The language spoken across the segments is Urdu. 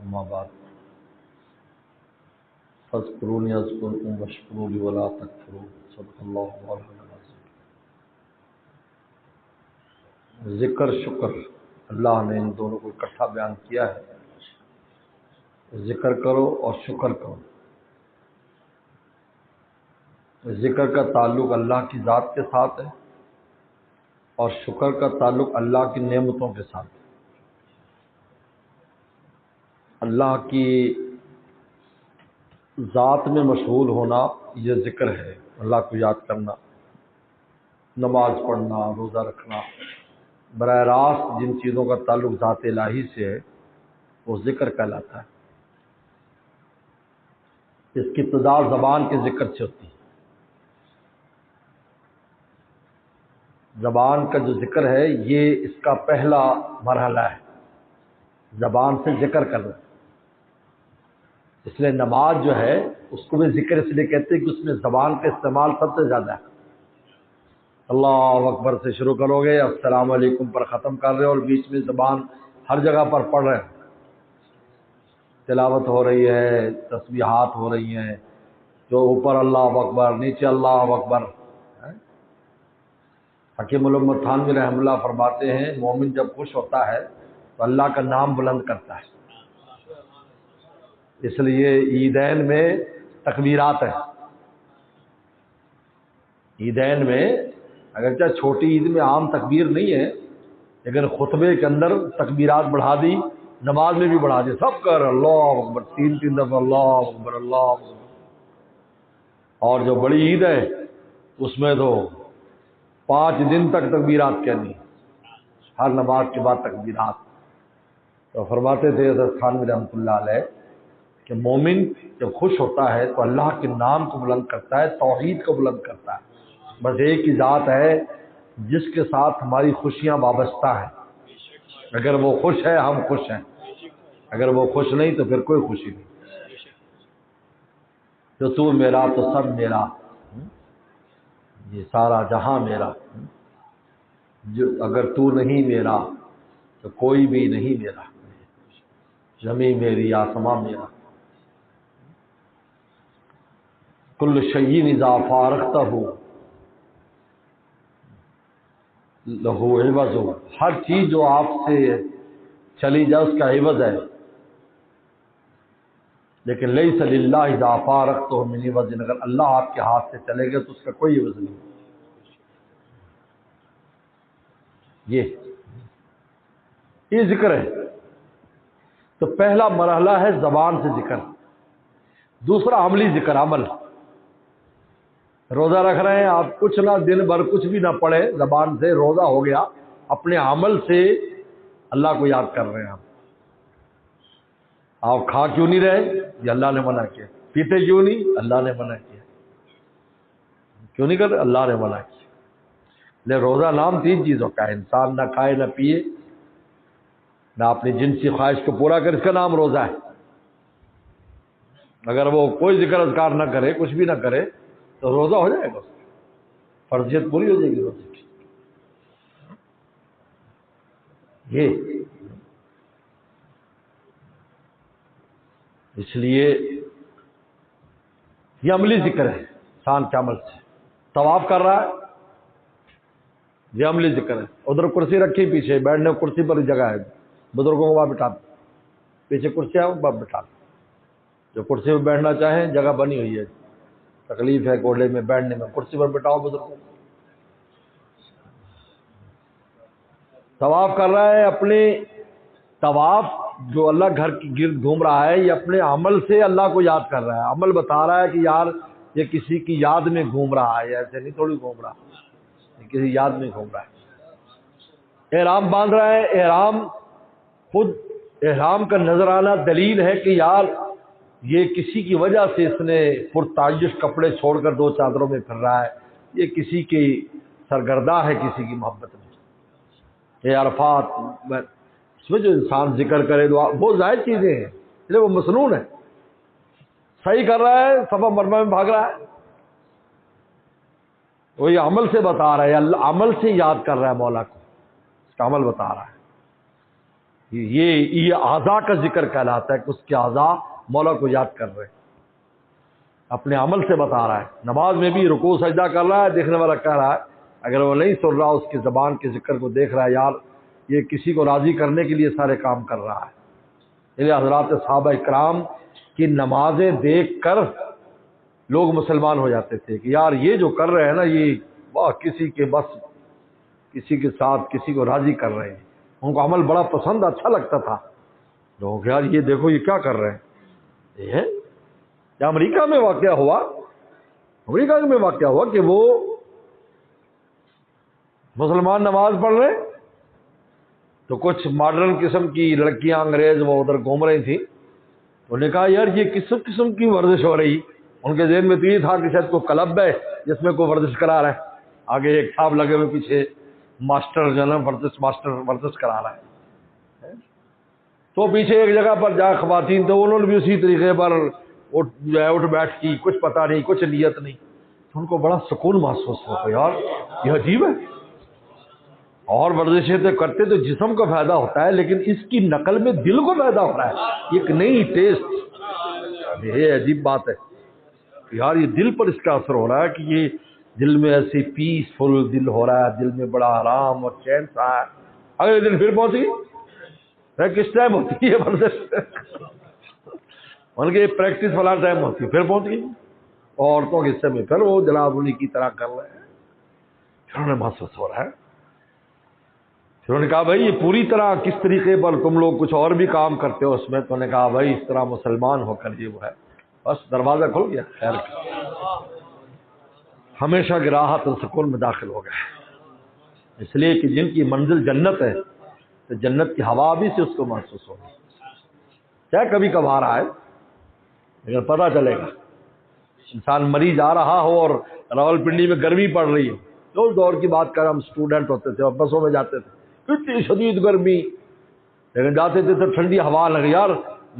اما بعد فاذکرونی اذکرکم واشکروا لی ولا تکفرون صدق اللہ العظیم۔ ذکر شکر اللہ نے ان دونوں کو اکٹھا بیان کیا ہے، ذکر کرو اور شکر کرو۔ ذکر کا تعلق اللہ کی ذات کے ساتھ ہے اور شکر کا تعلق اللہ کی نعمتوں کے ساتھ ہے۔ اللہ کی ذات میں مشغول ہونا یہ ذکر ہے، اللہ کو یاد کرنا، نماز پڑھنا، روزہ رکھنا، براہ راست جن چیزوں کا تعلق ذات الہی سے ہے وہ ذکر کہلاتا ہے۔ اس کی ابتدا زبان کے ذکر سے ہوتی ہے۔ زبان کا جو ذکر ہے یہ اس کا پہلا مرحلہ ہے، زبان سے ذکر کرنا۔ اس لیے نماز جو ہے اس کو بھی ذکر اس لیے کہتے ہیں کہ اس میں زبان کا استعمال سب سے زیادہ ہے۔ اللہ اکبر سے شروع کرو گے، السلام علیکم پر ختم کر رہے ہو، اور بیچ میں زبان ہر جگہ پر پڑھ رہے ہیں، تلاوت ہو رہی ہے، تسبیحات ہو رہی ہیں، جو اوپر اللہ اکبر، نیچے اللہ اکبر۔ حکیم علامہ تھانوی رحمہ اللہ فرماتے ہیں مومن جب خوش ہوتا ہے تو اللہ کا نام بلند کرتا ہے۔ اس لیے عیدین میں تکبیرات ہیں۔ عیدین میں اگرچہ چھوٹی عید میں عام تکبیر نہیں ہے، لیکن خطبے کے اندر تکبیرات بڑھا دی، نماز میں بھی بڑھا دی، سب کر اللہ اکبر، تین دفعہ اللہ اکبر اللہ اکبر۔ اور جو بڑی عید ہے اس میں تو 5 دن تک تکبیرات کہنی، ہر نماز کے بعد تکبیرات۔ تو فرماتے تھے حضرت تھانوی رحمۃ اللہ علیہ کہ مومن جب خوش ہوتا ہے تو اللہ کے نام کو بلند کرتا ہے، توحید کو بلند کرتا ہے۔ بس ایک ہی ذات ہے جس کے ساتھ ہماری خوشیاں وابستہ ہیں۔ اگر وہ خوش ہے ہم خوش ہیں، اگر وہ خوش نہیں تو پھر کوئی خوشی نہیں۔ جو تو میرا تو سب میرا، یہ سارا جہاں میرا، جو اگر تو نہیں میرا تو کوئی بھی نہیں میرا، زمین میری آسمان میرا۔ کل شیء اذا فارقتہ لہو عوض، ہر چیز جو آپ سے چلی جائے اس کا عوض ہے، لیکن لیس للہ اذا فارقتہ من عوض، اگر اللہ آپ کے ہاتھ سے چلے گئے تو اس کا کوئی عوض نہیں۔ یہ ذکر ہے۔ تو پہلا مرحلہ ہے زبان سے ذکر، دوسرا عملی ذکر، عمل۔ روزہ رکھ رہے ہیں آپ، کچھ نہ دن بھر کچھ بھی نہ پڑھے، زبان سے روزہ ہو گیا، اپنے عمل سے اللہ کو یاد کر رہے ہیں۔ آپ کھا کیوں نہیں رہے؟ یہ اللہ نے منع کیا۔ پیتے کیوں نہیں؟ اللہ نے منع کیا۔ کیوں نہیں کر رہے؟ اللہ نے منع کیا۔ لے روزہ نام 3 چیزوں کا ہے، انسان نہ کھائے نہ پیے نہ اپنی جنسی خواہش کو پورا کرے، اس کا نام روزہ ہے۔ اگر وہ کوئی ذکر اذکار نہ کرے، کچھ بھی نہ کرے تو روزہ ہو جائے گا، فرضیت پوری ہو جائے گی روزے کی۔ اس لیے یہ عملی ذکر ہے، انسان کے عمل سے۔ طواف کر رہا ہے، یہ عملی ذکر ہے۔ ادھر کرسی رکھی پیچھے، بیٹھنے کرسی پر جگہ ہے، بزرگوں کو وہاں بٹھا دو، پیچھے کرسی ہے وہاں بٹھا دو۔ جو کرسی پہ بیٹھنا چاہیں جگہ بنی ہوئی ہے، تکلیف ہے گھوڑے میں بیٹھنے میں، کرسی پر بٹھاؤ بزرگوں کو۔ طواف کر رہا ہے، اپنے طواف جو اللہ گھر کی گرد گھوم رہا ہے یہ اپنے عمل سے اللہ کو یاد کر رہا ہے۔ عمل بتا رہا ہے کہ یار یہ کسی کی یاد میں گھوم رہا ہے، ایسے نہیں تھوڑی گھوم رہا، یہ کسی یاد میں گھوم رہا ہے۔ احرام باندھ رہا ہے، احرام خود احرام کا نظر آنا دلیل ہے کہ یار یہ کسی کی وجہ سے اس نے پرتعیش کپڑے چھوڑ کر 2 چادروں میں پھر رہا ہے، یہ کسی کی سرگردہ ہے، کسی کی محبت میں۔ یہ عرفات اس میں جو انسان ذکر کرے دعا، بہت ظاہر چیزیں ہیں، اس لیے وہ مسنون ہے۔ صحیح کر رہا ہے، صفا مرمہ میں بھاگ رہا ہے، وہ یہ عمل سے بتا رہا ہے، اللہ عمل سے یاد کر رہا ہے مولا کو، اس کا عمل بتا رہا ہے۔ یہ اعضاء کا ذکر کہلاتا ہے کہ اس کے اعضاء مولا کو یاد کر رہے ہیں، اپنے عمل سے بتا رہا ہے۔ نماز میں بھی رکوع سجدہ کر رہا ہے، دیکھنے والا کہہ رہا ہے، اگر وہ نہیں سن رہا اس کی زبان کے ذکر کو دیکھ رہا ہے، یار یہ کسی کو راضی کرنے کے لیے سارے کام کر رہا ہے۔ یہ حضرات صحابہ اکرام کی نمازیں دیکھ کر لوگ مسلمان ہو جاتے تھے کہ یار یہ جو کر رہے ہیں نا، یہ واہ کسی کے بس، کسی کے ساتھ کسی کو راضی کر رہے ہیں۔ ان کو عمل بڑا پسند اچھا لگتا تھا لوگ، یار یہ دیکھو یہ کیا کر رہے ہیں۔ یہ امریکہ میں واقعہ ہوا، امریکہ میں واقعہ ہوا کہ وہ مسلمان نماز پڑھ رہے تو کچھ ماڈرن قسم کی لڑکیاں انگریز وہ ادھر گھوم رہی تھیں، انہوں نے کہا یار یہ کس قسم کی ورزش ہو رہی۔ ان کے ذہن میں تو یہ تھا کہ شاید کوئی کلب ہے جس میں کوئی ورزش کرا رہا ہے، آگے ایک صاحب لگے ہوئے پیچھے ماسٹر جو ہے نا ورزش کرا رہا ہے۔ تو پیچھے ایک جگہ پر جا خواتین تو انہوں نے بھی اسی طریقے پر اٹھ بیٹھ کی، کچھ پتہ نہیں، کچھ نیت نہیں، تو ان کو بڑا سکون محسوس ہوا، یار یہ عجیب ہے۔ اور ورزشیں تو کرتے تو جسم کو فائدہ ہوتا ہے، لیکن اس کی نقل میں دل کو فائدہ ہو رہا ہے، ایک نئی ٹیسٹ، یہ عجیب بات ہے یار، یہ دل پر اس کا اثر ہو رہا ہے کہ یہ دل میں ایسی پیسفل دل ہو رہا ہے، دل میں بڑا آرام اور چین سا ہے۔ اگلے دن پھر پہنچ گئی، کس ٹائم ہوتی ہے ورزش؟ ان کے پریکٹس والا ٹائم ہوتی ہے، پھر پہنچ گئی عورتوں کے حصے میں، پھر وہ جناب انہیں کی طرح کر رہے ہیں، پھر انہیں محسوس ہو رہا ہے۔ پھر انہوں نے کہا بھائی یہ پوری طرح کس طریقے پر تم لوگ کچھ اور بھی کام کرتے ہو اس میں؟ تو انہوں نے کہا بھائی اس طرح مسلمان ہو کر یہ وہ ہے، بس دروازہ کھل گیا، خیر ہمیشہ کی راحت اور سکون میں داخل ہو گئے۔ اس لیے کہ جن کی منزل جنت ہے تو جنت کی ہوا بھی سے اس کو محسوس ہوگی، چاہے کبھی کبھار آئے لیکن پتہ چلے گا۔ انسان مریض آ رہا ہو اور راول پنڈی میں گرمی پڑ رہی ہے، تو اس دور کی بات کر، ہم اسٹوڈنٹ ہوتے تھے اور بسوں میں جاتے تھے، اتنی شدید گرمی، لیکن جاتے تھے تو ٹھنڈی ہوا لگی، یار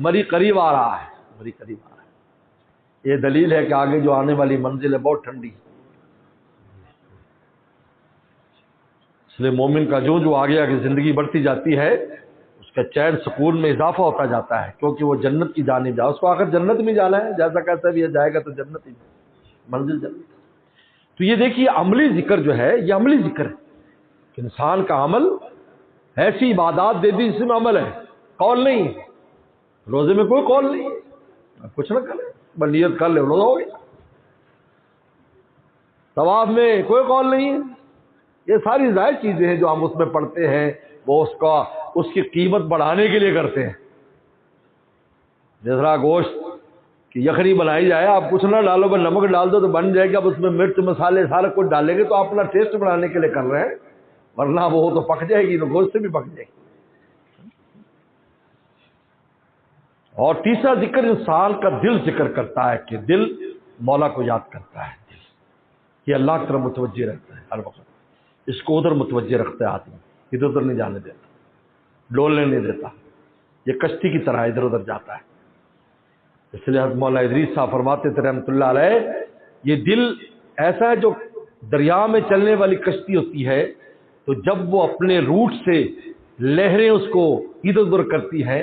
مری قریب آ رہا ہے، مری قریب آ رہا ہے۔ یہ دلیل ہے کہ آگے جو آنے والی منزل ہے بہت ٹھنڈی، اس لیے مومن کا جو آگے آگے زندگی بڑھتی جاتی ہے اس کا چین سکون میں اضافہ ہوتا جاتا ہے، کیونکہ وہ جنت کی جانب جائے، اس کو آخر جنت میں جانا ہے، جیسا کیسا بھی جائے گا تو جنت ہی منزل جنت۔ تو یہ دیکھیے عملی ذکر جو ہے یہ عملی ذکر ہے کہ انسان کا عمل ایسی عبادات دے دی جس میں عمل ہے، قول نہیں ہے۔ روزے میں کوئی قول نہیں ہے، کچھ نہ کرے بس نیت کر لے روزہ ہو گیا۔ طواف میں کوئی قول نہیں ہے، یہ ساری ظاہر چیزیں ہیں جو ہم اس میں پڑھتے ہیں، وہ اس کی قیمت بڑھانے کے لیے کرتے ہیں۔ جس طرح گوشت کی یخنی بنائی جائے، آپ کچھ نہ ڈالو بس نمک ڈال دو تو بن جائے گی، اب اس میں مرچ مسالے سارا کچھ ڈالیں گے تو آپ اپنا ٹیسٹ بڑھانے کے لیے کر رہے ہیں، ورنہ وہ تو پک جائے گی، تو گوشت سے بھی پک جائے گی۔ اور تیسرا ذکر انسان کا دل ذکر کرتا ہے کہ دل مولا کو یاد کرتا ہے، دل یہ اللہ کی طرف متوجہ رہتا ہے ہر وقت، اس کو ادھر متوجہ رکھتا ہے آدمی، ادھر ادھر نہیں جانے دیتا، ڈولنے نہیں دیتا، یہ کشتی کی طرح ادھر ادھر جاتا ہے۔ اس لیے حضرت مولانا ادریس صاحب فرماتے تھے رحمۃ اللہ علیہ، یہ دل ایسا ہے جو دریا میں چلنے والی کشتی ہوتی ہے، تو جب وہ اپنے روٹ سے لہریں اس کو ادھر ادھر کرتی ہیں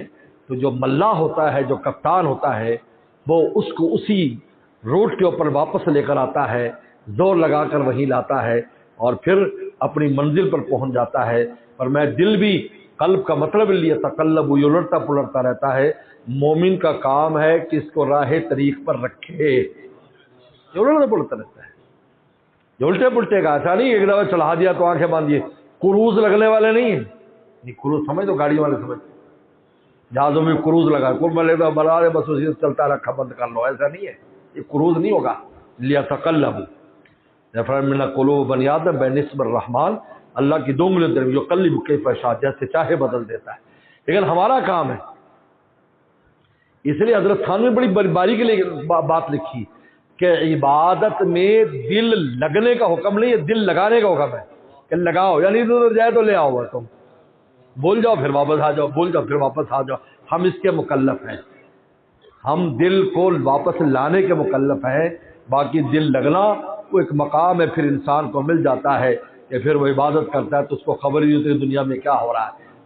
تو جو ملاح ہوتا ہے، جو کپتان ہوتا ہے، وہ اس کو اسی روٹ کے اوپر واپس لے کر آتا ہے، زور لگا کر وہیں لاتا ہے اور پھر اپنی منزل پر پہنچ جاتا ہے۔ پر میں دل بھی قلب کا مطلب لیے تقلب یہ الٹتا پلٹتا رہتا ہے، مومن کا کام ہے کہ اس کو راہ طریق پر رکھے، یہ الٹتا پلٹتا رہتا ہے، یہ الٹے پلٹے کا ایسا نہیں ایک دفعہ چڑھا دیا تو آنکھیں باندھیے، کروز لگنے والے نہیں ہیں، یہ کروز سمجھ تو گاڑی والے سمجھ، جہازوں میں کروز لگا کل میں لے تو بنا رہے بس اسی چلتا رکھا بند کر لو، ایسا نہیں ہے، یہ کروز نہیں ہوگا۔ لیا تقلب من قلوب بنی آدم بے نسب الرحمان، اللہ کی دو انگلیوں درمیان جو قلب کیف شاء جیسے چاہے بدل دیتا ہے، لیکن ہمارا کام ہے۔ اس لیے حضرت خان نے بڑی باریکی کے لیے بات لکھی کہ عبادت میں دل لگنے کا حکم نہیں ہے، دل لگانے کا حکم ہے کہ لگاؤ، یعنی ادھر جائے تو لے آؤ، تم بول جاؤ پھر واپس آ جاؤ، بول جاؤ پھر واپس آ جاؤ، ہم اس کے مکلف ہیں، ہم دل کو واپس لانے کے مکلف ہیں، باقی دل لگنا وہ ایک مقام ہے، پھر انسان کو مل جاتا ہے کہ پھر وہ عبادت کرتا ہے تو اس کو خبر ہی ہوتی ہے دنیا میں کیا ہو رہا ہے،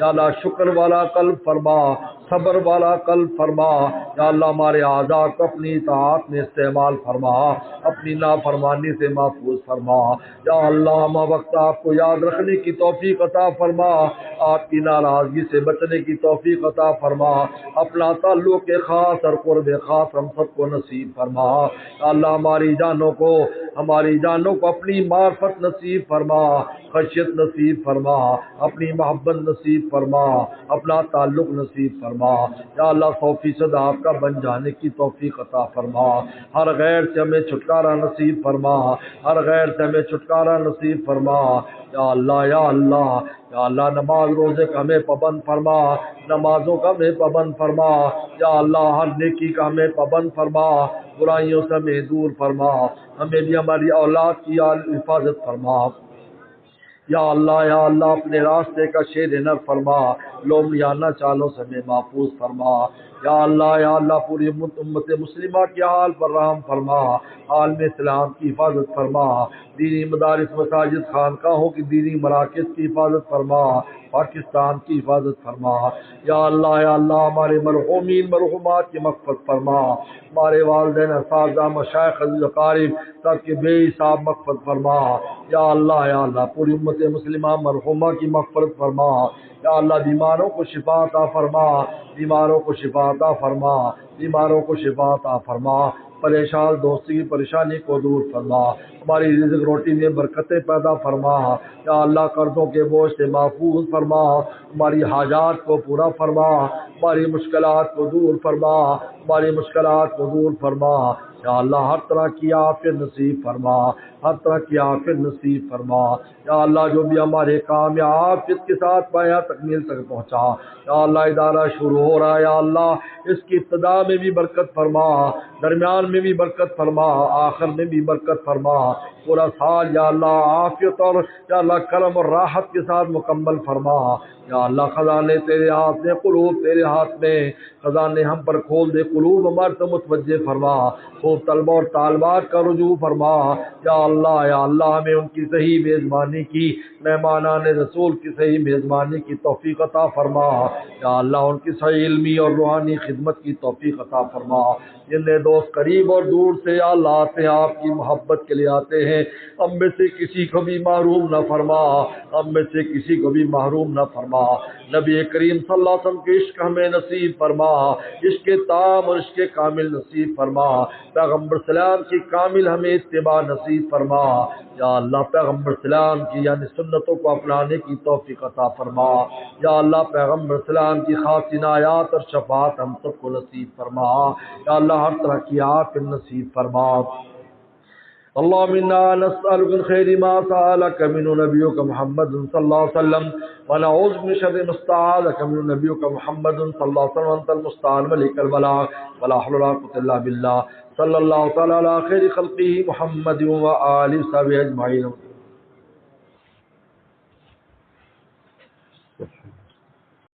یا اللہ شکر والا قلب فرما، صبر والا قلب فرما، یا اللہ ہمارے اعضاء کو اپنی اطاعت میں استعمال فرما، اپنی نافرمانی سے محفوظ فرما، یا اللہ ہم وقت آپ کو یاد رکھنے کی توفیق عطا فرما، آپ کی ناراضگی سے بچنے کی توفیق عطا فرما، اپنا تعلق خاص اور قرب خاص ہم سب کو نصیب فرما، یا اللہ ہماری جانوں کو اپنی معرفت نصیب فرما، خشیت نصیب فرما، اپنی محبت نصیب فرما، اپنا تعلق نصیب فرما، یا اللہ 100% آپ کا بن جانے کی توفیق عطا فرما، ہر غیر سے ہمیں چھٹکارا نصیب فرما، ہر غیر سے ہمیں چھٹکارا نصیب فرما، یا اللہ یا اللہ یا اللہ نماز روزے کا ہمیں پابند فرما، نمازوں کا ہمیں پابند فرما، یا اللہ ہر نیکی کا ہمیں پابند فرما، برائیوں سے ہمیں دور فرما، ہمیں بھی ہماری اولاد کی حفاظت فرما، یا اللہ اپنے راستے کا شیر نر فرما، لومڑیانہ چالوں سے ہمیں محفوظ فرما، یا اللہ پوری امت مسلمہ کے حال پر رحم فرما، عالم اسلام کی حفاظت فرما، دینی مدارس مساجد خانقاہوں کی دینی مراکز کی حفاظت فرما، پاکستان کی حفاظت فرما، یا اللہ ہمارے مرحومین مرحومات کی مغفرت فرما، ہمارے والدین اساتذہ مشائخ عزیز اقارب سب کے بے حساب مغفرت فرما، یا اللہ پوری امت مسلمہ مرحومہ کی مغفرت فرما، یا اللہ بیماروں کو شفا عطا فرما، بیماروں کو شفا عطا فرما، بیماروں کو شفا عطا فرما، پریشان دوستی کی پریشانی کو دور فرما، ہماری رزق روٹی میں برکتیں پیدا فرما، یا اللہ قرضوں کے بوجھ سے محفوظ فرما، ہماری حاجات کو پورا فرما، ہماری مشکلات کو دور فرما، ہماری مشکلات کو دور فرما، یا اللہ ہر طرح کی عافیت نصیب فرما، ہر طرح کی عافیت نصیب فرما، یا اللہ جو بھی ہمارے کام یا عافیت کے ساتھ پایا تکمیل تک پہنچا، یا اللہ ادارہ شروع ہو رہا ہے، یا اللہ اس کی ابتدا میں بھی برکت فرما، درمیان میں بھی برکت فرما، آخر میں بھی برکت فرما، پورا سال یا اللہ عافیت اور یا اللہ کرم اور راحت کے ساتھ مکمل فرما، یا اللہ خزانے تیرے ہاتھ میں، قلوب تیرے ہاتھ میں، خزانے ہم پر کھول دے، قلوب ہمارے سے متوجہ فرما، خوب طلبہ اور طالبات کا رجوع فرما، یا اللہ ہمیں ان کی صحیح میزبانی کی، مہمانان رسول کی صحیح میزبانی کی توفیق عطا فرما، یا اللہ ان کی صحیح علمی اور روحانی خدمت کی توفیق عطا فرما، جن نے دوست قریب اور دور سے یا اللہ آتے ہیں آپ کی محبت کے لیے آتے ہیں، ہم میں سے کسی کو بھی محروم نہ فرما، ہم میں سے کسی کو بھی محروم نہ فرما، نبی کریم صلی اللہ علیہ وسلم کے عشق ہمیں نصیب فرما، عشق تام اور عشق کامل نصیب فرما، پیغمبر سلام کی کامل ہمیں اتباع نصیب فرما، یا اللہ پیغمبر سلام کی یعنی سنتوں کو اپنانے کی توفیق عطا فرما، یا اللہ پیغمبر سلام کی خاص عنایات اور شفاعت ہم سب کو نصیب فرما، یا اللہ ہر طرح کی عافیت نصیب فرما، اللهم انا نسألك من خير ما سألك منه نبيك محمد صلى الله عليه وسلم ونعوذ من شر ما استعاذك منه نبيك محمد صلى الله عليه وسلم وانت المستعان ملك البلاغ ولا حول ولا قوة الا بالله صلى الله تعالى على خير خلقه محمد وآله وصحبه اجمعين.